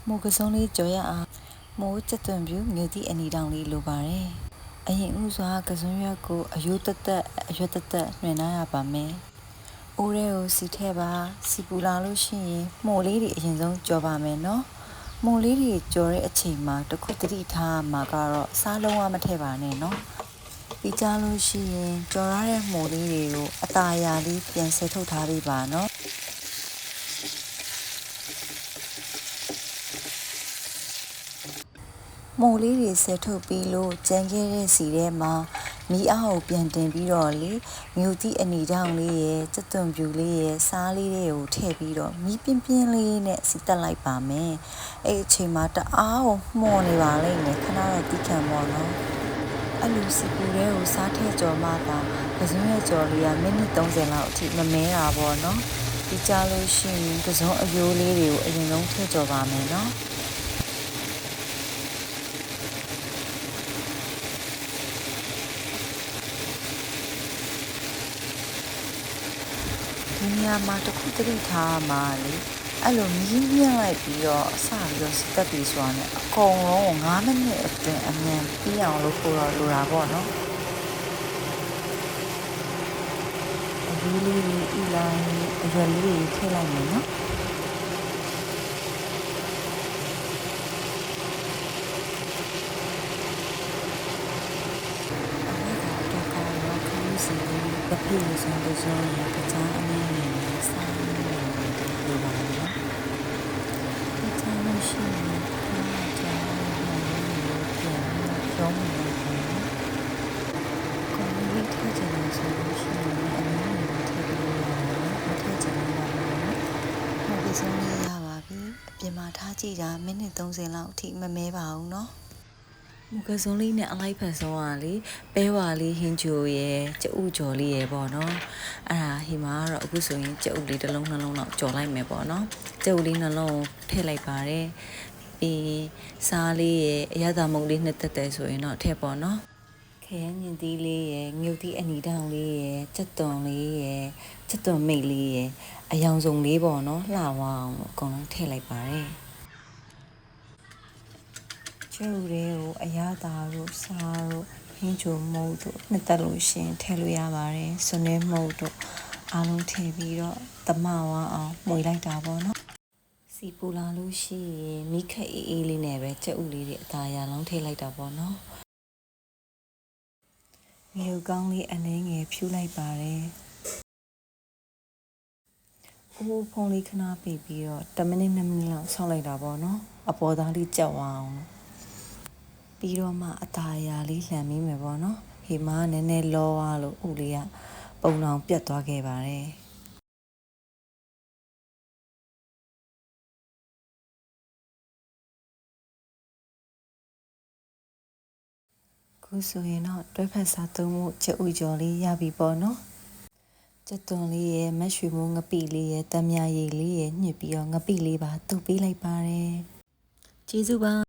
မိုးကစုံလေးကြော်ရအောင်မိုးချက်သွန်ပြူမြို့သည့်အနီတောင်လေးလိုပါတယ်အရင်ဥစွာကစွန်းရွက်ကိုအယိုးတက်တက်အရွက်တက်တက်နှွှင်ထားရပါမယ်အိုးထဲကိုစီထည့်ပါစီပူလာလို့ရှိရင်မိုးလေးတွေအရင်ဆုံးကြော်ပါမယ်နော်မိုးလေးတွေကြော်တဲ့အချိန်မှာတခုတတိထားမှာကတော့စားလုံးဝမထည့်ပါနဲ့နော်ပြီးကြလို့ရှိရင်ကြော်ရတဲ့မိုးလေးတွေကိုအตาအရာလေးပြန်ဆဲထုတ်ထားပေးပါနော်မိုးလေးတွေဆဲထုတ်ပြီးလို့ကြံခဲ့တဲ့စီထဲမှာမီးအားကိုပြန်တင်ပြီးတော့လေမြို့သည့်အနီတောင်လေးရဲ့စက်သွန်ပြူလေးရဲ့စားလေးတွေကိုထည့်ပြီးတော့မီးပြင်းပြင်းလေးနဲ့စီတက်လိုက်ပါမယ်အဲ့အချိန်မှာတအားကိုမှော်နေပါလိမ့်မယ်ခဏတော့တိခံပါတော့အဲ့လိုစီပူတဲ့ကိုစားထည့်ကြော်မှသာကစွန်းရဲ့ကြော်လေးကမိနစ်30လောက်အထိမမဲတာပေါ့နော်ဒီကြလို့ရှိရင်ကစွန်းအယိုးလေးတွေကိုအရင်ဆုံးထည့်ကြော်ပါမယ်နော်ဒီနေရာမှာတခုတတိထားမှာလေအဲ့လိုမြင်းမြင်းလိုက်ပြီးတော့အစပြီးတော့စတက်ပြီးဆိုတာနဲ့အကုန်လုံး9မိနစ်အတွင်းအမြန်ပြီးအောင်လုပ်ဖို့တော့လိုတာပေါ့နော်အရေးလေးဤလိုက်အရွယ်လေးထည့်လိုက်မယ်နော်စီပပိလို့ဆိုတော့ဆိုရင်တခြားအနေနဲ့စားနေတယ်လို့ပါနော်တခြားမရှိရင်အားကြောင့်ပြန်ပြောင်းနေတယ်ကိုယ်လေးထည့်ချင်လို့ဆိုလို့ရှိရင်အနေနဲ့ထည့်ပြီးလို့ရတယ်မထည့်ချင်လို့ရတယ်ဟိုဒီစုံလေးရပါပြီအပြင်မှာထားကြည့်တာမိနစ်30လောက်အထိမမဲပါဘူးနော်မူကစုံလေးနဲ့အလိုက်ဖန်ဆုံးอ่ะလေပဲဝါလေးဟင်းချိုရဲ့ကျဥကြော်လေးရဲ့ပေါ့နော်အဲ့ဒါဟိမှာကတော့အခုဆိုရင်ကျဥလေးတစ်လုံးနှလုံးလောက်ကြော်လိုက်မယ်ပေါ့နော်ကျဥလေးနှလုံးထည့်လိုက်ပါတယ်ပြီးစားလေးရဲ့အရသာမုန့်လေးနှစ်သက်တယ်ဆိုရင်တော့ထည့်ပေါ့နော်ခရမ်းညင်သီးလေးရဲ့ငြုတ်သီးအနီတောင်လေးရဲ့ချက်သွန်လေးရဲ့ချက်သွန်မိတ်လေးရဲ့အယောင်စုံလေးပေါ့နော်လှဝအောင်အကုန်လုံးထည့်လိုက်ပါတယ်ကျူတွေကိုအရသာတို့စားတို့ဟင်းချိုမုတ်တို့နှစ်သက်လို့ရှင်ထည့်လို့ရပါတယ်။စွနဲမုတ်တို့အားလုံးထည့်ပြီးတော့သမဝါအောင်မှွေလိုက်တာပေါ့နော်။စီပူလာလို့ရှိရင်မိခက်အေးအေးလေးနဲ့ပဲကြက်ဥလေးတွေအသားရလုံးထည့်လိုက်တာပေါ့နော်။မြေကောင်းလေးအနှဲငယ်ဖြူလိုက်ပါတယ်။အိုးဖုံးလေးခဏပိတ်ပြီးတော့10မိနစ်2မိနစ်လောက်ဆောက်လိုက်တာပေါ့နော်။အပေါ်သားလေးကြောက်အောင်ပြီးတော့မှအသားအရာလေးလှန်မိမယ်ပေါ့နော်ဟိမားနည်းနည်းလောသွားလို့ဥလေးကပုံအောင်ပြတ်သွားခဲ့ပါတယ်ခုဆိုရင်တော့တွဲဖက်စားသုံးမှုချက်ဥကြော်လေးရပြီပေါ့နော်ချက်သွန်လေးရဲ့မက်ရွှေမိုးငပိလေးရဲ့တမ်းမြရည်လေးရဲ့ညှစ်ပြီးတော့ငပိလေးပါတုပ်ပေးလိုက်ပါတယ်ကျေးဇူးပါ